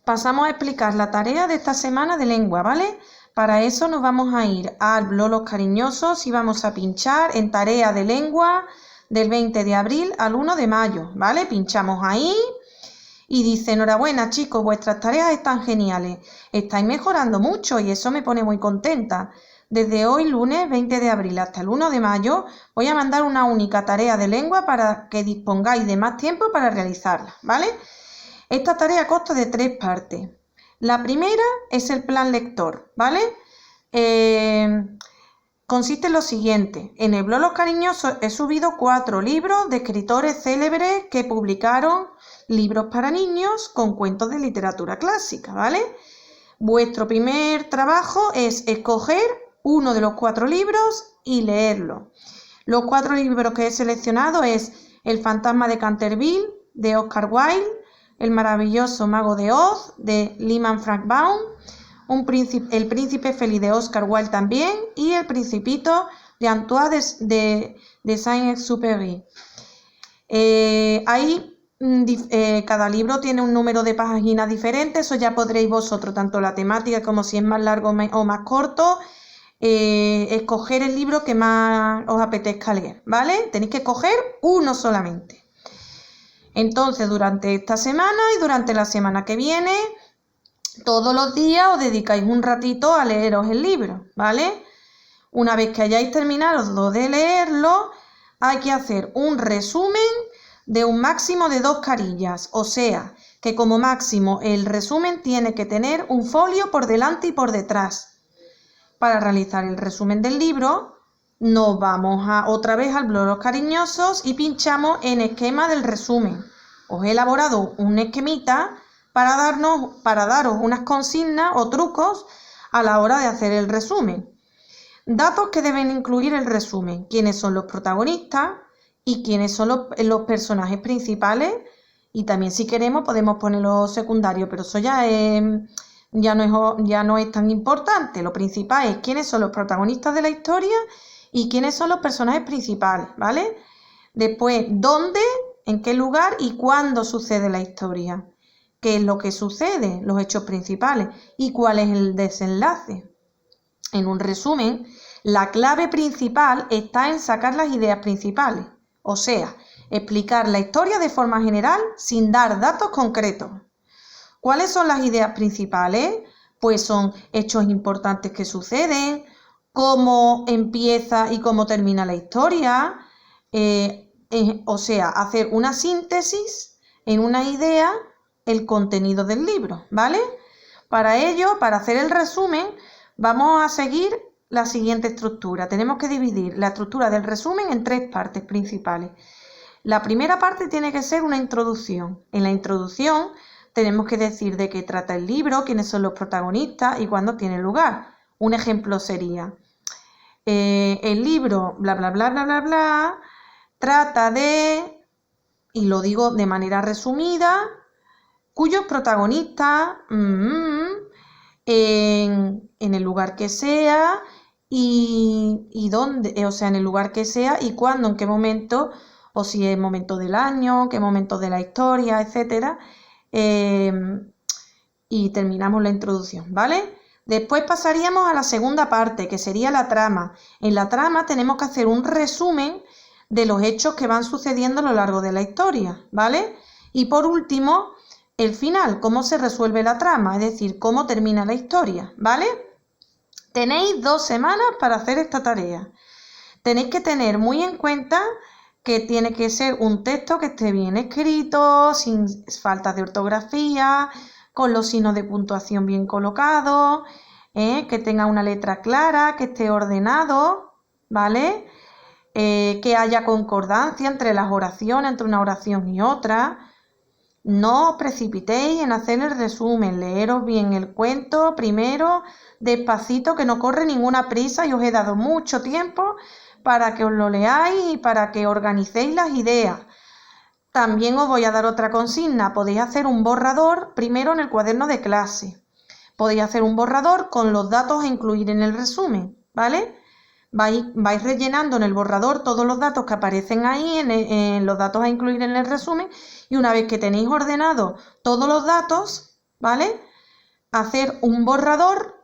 pasamos a explicar la tarea de esta semana de lengua, ¿vale? Para eso nos vamos a ir al blog Los Cariñosos y vamos a pinchar en tarea de lengua del 20 de abril al 1 de mayo, ¿vale? Pinchamos ahí y dice: enhorabuena chicos, vuestras tareas están geniales, estáis mejorando mucho y eso me pone muy contenta. Desde hoy, lunes 20 de abril hasta el 1 de mayo, voy a mandar una única tarea de lengua para que dispongáis de más tiempo para realizarla, ¿vale? Esta tarea consta de 3 partes. La primera es el plan lector, ¿vale? Consiste en lo siguiente. En el blog Los Cariñosos he subido 4 libros de escritores célebres que publicaron libros para niños con cuentos de literatura clásica, ¿vale? Vuestro primer trabajo es escoger uno de los 4 libros y leerlo. Los 4 libros que he seleccionado es El fantasma de Canterville, de Oscar Wilde, El maravilloso mago de Oz, de Lyman Frank Baum, El príncipe feliz de Oscar Wilde también, y El principito de Antoine de Saint-Exupéry. Cada libro tiene un número de páginas diferente, eso ya podréis vosotros, tanto la temática como si es más largo o más corto, escoger el libro que más os apetezca leer, ¿vale? Tenéis que escoger uno solamente. Entonces, durante esta semana y durante la semana que viene, todos los días os dedicáis un ratito a leeros el libro, ¿vale? Una vez que hayáis terminado de leerlo, hay que hacer un resumen de un máximo de 2 carillas, o sea, que como máximo el resumen tiene que tener un folio por delante y por detrás. Para realizar el resumen del libro, nos vamos otra vez al blog Los Cariñosos y pinchamos en esquema del resumen. Os he elaborado un esquemita para daros unas consignas o trucos a la hora de hacer el resumen. Datos que deben incluir el resumen: quiénes son los protagonistas y quiénes son los personajes principales, y también si queremos podemos poner los secundarios, pero eso ya no es tan importante. Lo principal es quiénes son los protagonistas de la historia y quiénes son los personajes principales, ¿vale? Después, dónde, en qué lugar y cuándo sucede la historia. ¿Qué es lo que sucede? Los hechos principales. ¿Y cuál es el desenlace? En un resumen, la clave principal está en sacar las ideas principales. O sea, explicar la historia de forma general sin dar datos concretos. ¿Cuáles son las ideas principales? Pues son hechos importantes que suceden, cómo empieza y cómo termina la historia, o sea, hacer una síntesis en una idea, el contenido del libro, ¿vale? Para ello, para hacer el resumen, vamos a seguir la siguiente estructura. Tenemos que dividir la estructura del resumen en 3 partes principales. La primera parte tiene que ser una introducción. En la introducción tenemos que decir de qué trata el libro, quiénes son los protagonistas y cuándo tiene lugar. Un ejemplo sería: el libro bla bla bla bla bla bla trata de, y lo digo de manera resumida, cuyos protagonistas en el lugar que sea y dónde, o sea, en el lugar que sea y cuándo, en qué momento, o si es momento del año, qué momento de la historia, etcétera. Y terminamos la introducción, ¿vale? Después pasaríamos a la segunda parte, que sería la trama. En la trama tenemos que hacer un resumen de los hechos que van sucediendo a lo largo de la historia, ¿vale? Y por último, el final, cómo se resuelve la trama, es decir, cómo termina la historia, ¿vale? Tenéis 2 semanas para hacer esta tarea. Tenéis que tener muy en cuenta que tiene que ser un texto que esté bien escrito, sin faltas de ortografía, con los signos de puntuación bien colocados, que tenga una letra clara, que esté ordenado, ¿vale? Que haya concordancia entre las oraciones, entre una oración y otra. No os precipitéis en hacer el resumen, leeros bien el cuento primero, despacito, que no corre ninguna prisa, y os he dado mucho tiempo para que os lo leáis y para que organicéis las ideas. También os voy a dar otra consigna: podéis hacer un borrador primero en el cuaderno de clase. Podéis hacer un borrador con los datos a incluir en el resumen, ¿vale? Vais rellenando en el borrador todos los datos que aparecen ahí, en los datos a incluir en el resumen, y una vez que tenéis ordenados todos los datos, ¿vale? Hacer un borrador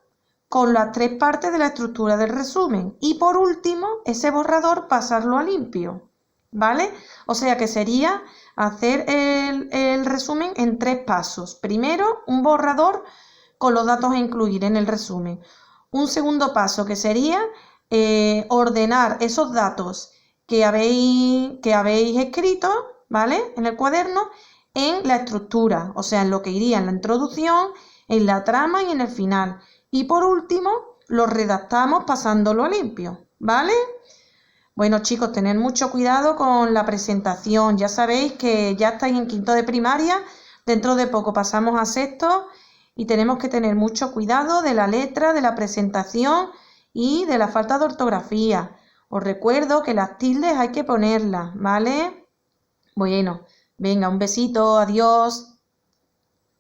con las 3 partes de la estructura del resumen y por último ese borrador pasarlo a limpio, ¿vale? O sea que sería hacer el resumen en 3 pasos. Primero, un borrador con los datos a incluir en el resumen. Un segundo paso que sería ordenar esos datos que habéis escrito, ¿vale? En el cuaderno, en la estructura, o sea, en lo que iría en la introducción, en la trama y en el final. Y por último, lo redactamos pasándolo a limpio, ¿vale? Bueno, chicos, tened mucho cuidado con la presentación. Ya sabéis que ya estáis en quinto de primaria, dentro de poco pasamos a sexto y tenemos que tener mucho cuidado de la letra, de la presentación y de la falta de ortografía. Os recuerdo que las tildes hay que ponerlas, ¿vale? Bueno, venga, un besito, adiós.